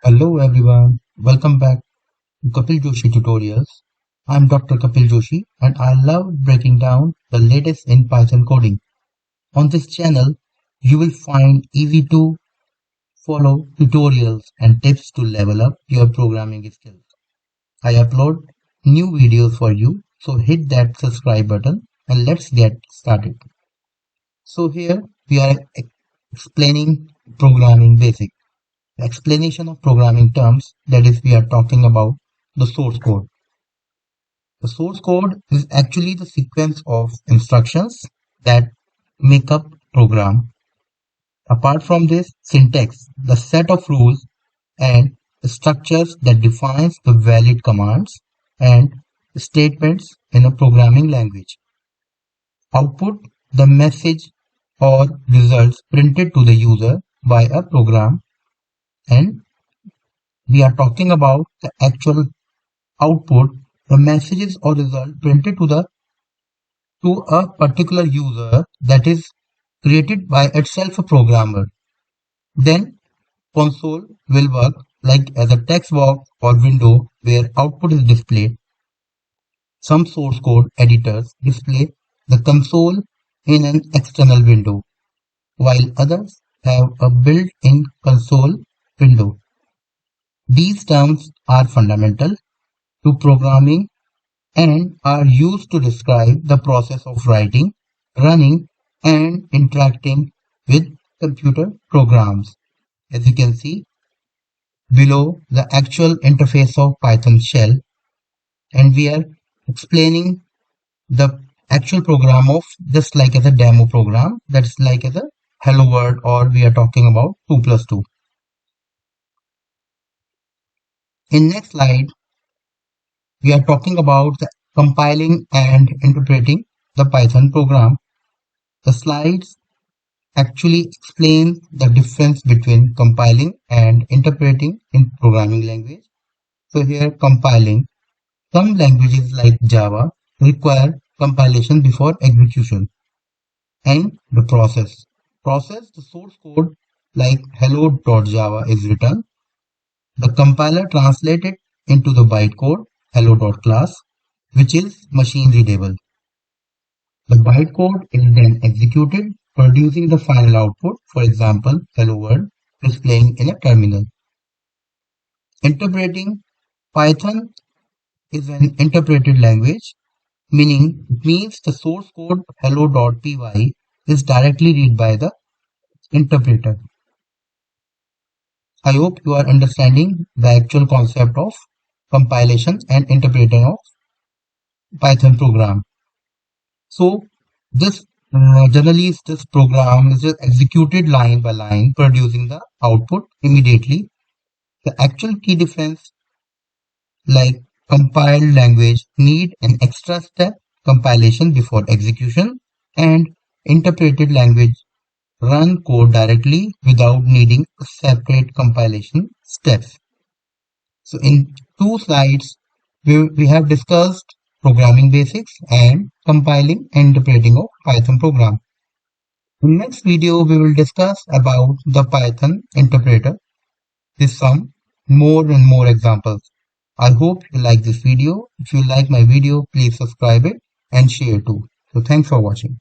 Hello everyone, welcome back to Kapil Joshi Tutorials. I'm Dr. Kapil Joshi and I love breaking down the latest in Python coding. On this channel, you will find easy to follow tutorials and tips to level up your programming skills. I upload new videos for you, so hit that subscribe button and let's get started. So here we are explaining programming basics. Explanation of programming terms, that is, we are talking about the source code. The source code is actually the sequence of instructions that make up program. Apart from this, syntax, the set of rules and structures that defines the valid commands and statements in a programming language. Output, the message or results printed to the user by a program, and we are talking about the actual output, the messages or result printed to a particular user that is created by itself a programmer. Then console will work like as a text box or window where output is displayed. Some source code editors display the console in an external window, while others have a built-in console window. These terms are fundamental to programming and are used to describe the process of writing, running, and interacting with computer programs. As you can see below the actual interface of Python shell, and we are explaining the actual program of just like as a demo program, that's like as a hello world, or we are talking about 2 plus 2. In next slide, we are talking about the compiling and interpreting the Python program. The slides actually explain the difference between compiling and interpreting in programming language. So here compiling. Some languages like Java require compilation before execution. And the process. Process, the source code like hello.java is written. The compiler translates it into the bytecode hello.class, which is machine readable. The bytecode is then executed, producing the final output, for example, hello world, displaying in a terminal. Interpreting. Python is an interpreted language, meaning it means the source code hello.py is directly read by the interpreter. I hope you are understanding the actual concept of compilation and interpreting of Python program. So this generally this program is just executed line by line, producing the output immediately. The actual key difference, like compiled language need an extra step, compilation before execution, and interpreted language run code directly without needing separate compilation steps. So in two slides, we have discussed programming basics and compiling and interpreting of Python program. In next video, we will discuss about the Python interpreter with some more and more examples. I hope you like this video. If you like my video, please subscribe it and share too. So thanks for watching.